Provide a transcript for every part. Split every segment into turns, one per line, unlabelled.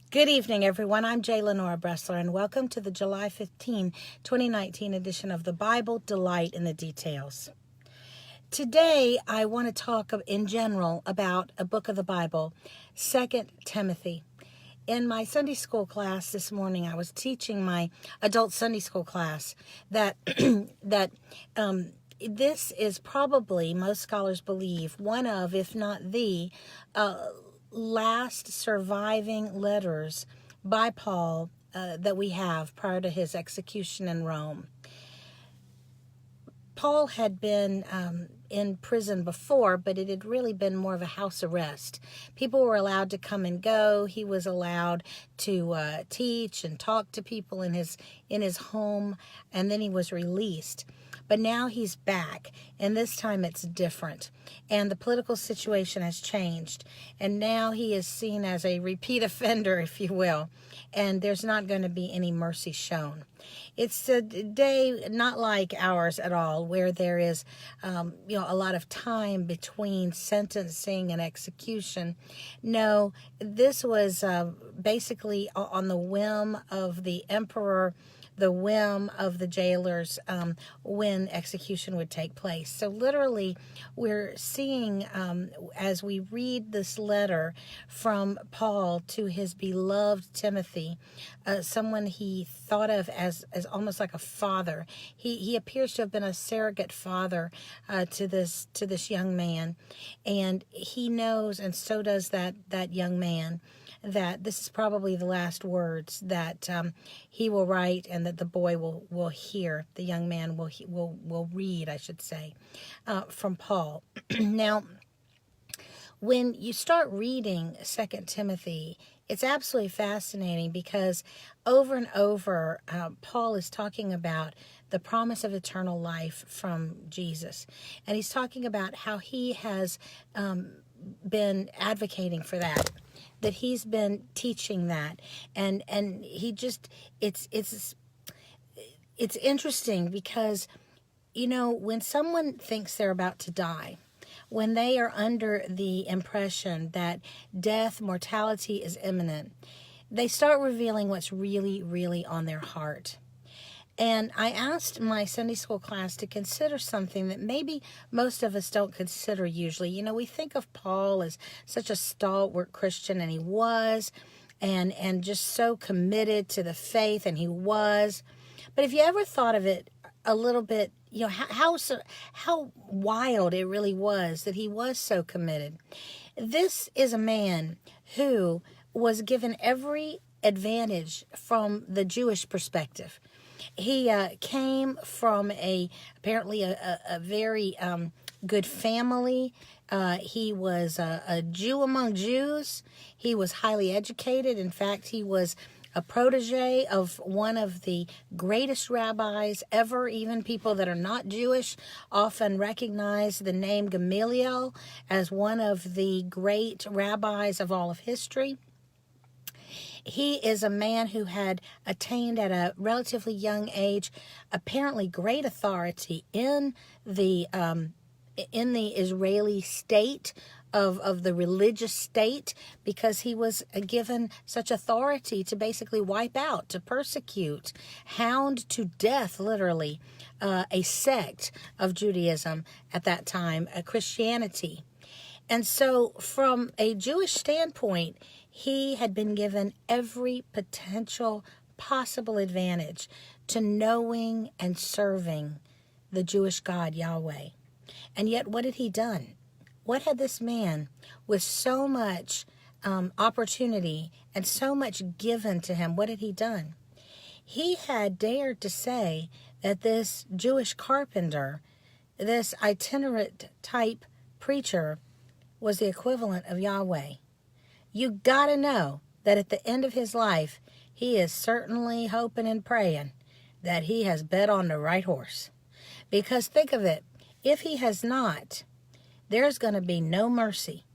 Good evening, everyone. I'm J. Lenora Bressler, and welcome to the July 15, 2019 edition of the Bible Delight in the Details. Today, I want to talk in general about a book of the Bible, 2 Timothy. In my Sunday school class this morning, I was teaching my adult Sunday school class that this is probably, most scholars believe, one of, if not the last surviving letters by Paul that we have prior to his execution in Rome. Paul had been in prison before, but it had really been more of a house arrest. People were allowed to come and go. He was allowed to teach and talk to people in his home, and then he was released. But now he's back, and this time it's different. And the political situation has changed. And now he is seen as a repeat offender, if you will. And there's not going to be any mercy shown. It's a day not like ours at all, where there is a lot of time between sentencing and execution. No, this was basically on the whim of the emperor, the whim of the jailers, when execution would take place. So literally, we're seeing, as we read this letter from Paul to his beloved Timothy, someone he thought of as almost like a father. He appears to have been a surrogate father to this young man, and he knows, and so does that young man, that this is probably the last words that he will write, and that the boy will hear. The young man will read, I should say, from Paul. Now, when you start reading 2 Timothy, it's absolutely fascinating because over and over, Paul is talking about the promise of eternal life from Jesus. And he's talking about how he has been advocating for that he's been teaching that. And he just, it's interesting because, when someone thinks they're about to die, when they are under the impression that death, mortality is imminent, they start revealing what's really, really on their heart. And I asked my Sunday school class to consider something that maybe most of us don't consider usually. We think of Paul as such a stalwart Christian, and he was, and just so committed to the faith, and he was. But if you ever thought of it a little bit, how wild it really was that he was so committed. This is a man who was given every advantage from the Jewish perspective. He came from apparently a very good family. He was a Jew among Jews. He was highly educated. In fact, he was a protege of one of the greatest rabbis ever. Even people that are not Jewish often recognize the name Gamaliel as one of the great rabbis of all of history. He is a man who had attained at a relatively young age, apparently great authority in the Israeli state of the religious state, because he was given such authority to basically wipe out, to persecute, hound to death, literally, a sect of Judaism at that time, a Christianity. And so from a Jewish standpoint, he had been given every potential possible advantage to knowing and serving the Jewish God, Yahweh. And yet, what had he done? What had this man, with so much opportunity and so much given to him, what had he done? He had dared to say that this Jewish carpenter, this itinerant type preacher, was the equivalent of Yahweh. You gotta know that at the end of his life, he is certainly hoping and praying that he has bet on the right horse. Because think of it, if he has not, there's going to be no mercy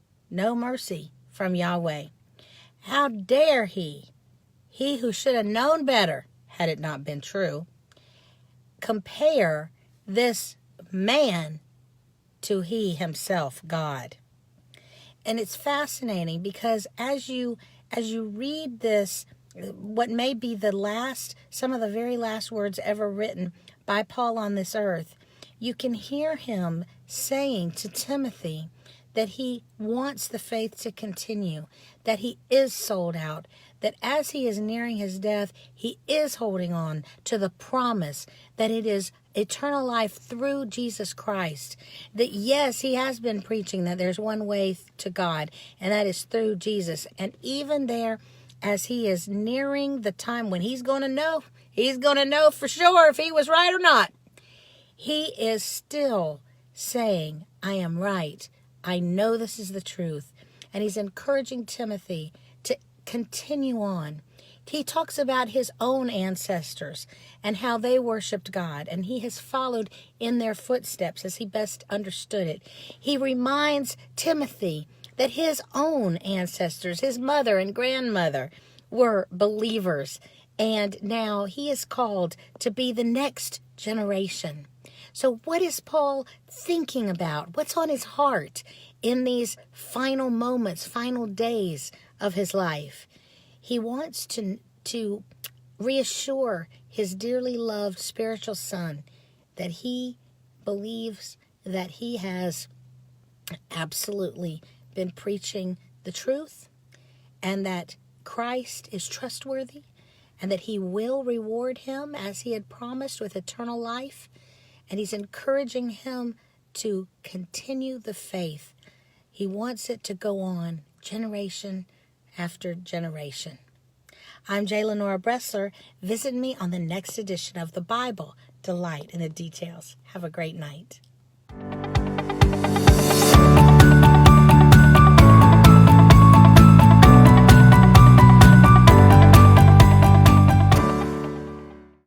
from Yahweh. How dare he who should have known better, had it not been true, compare this man to he himself, God. And it's fascinating because as you as you read this, what may be some of the very last words ever written by Paul on this earth, you can hear him saying to Timothy that he wants the faith to continue, that he is sold out, that as he is nearing his death, he is holding on to the promise that it is eternal life through Jesus Christ. That yes, he has been preaching that there's one way to God, and that is through Jesus. And even there, as he is nearing the time when he's going to know for sure if he was right or not, he is still saying, I am right. I know this is the truth. And he's encouraging Timothy to continue on. He talks about his own ancestors and how they worshiped God, and he has followed in their footsteps as he best understood it. He reminds Timothy that his own ancestors, his mother and grandmother, were believers, and now he is called to be the next generation. So what is Paul thinking about? What's on his heart in these final moments, final days of his life? He wants to reassure his dearly loved spiritual son that he believes that he has absolutely been preaching the truth, and that Christ is trustworthy, and that he will reward him as he had promised with eternal life. And he's encouraging him to continue the faith. He wants it to go on generation after generation. I'm J. Lenora Bressler. Visit me on the next edition of the Bible, Delight in the Details. Have a great night.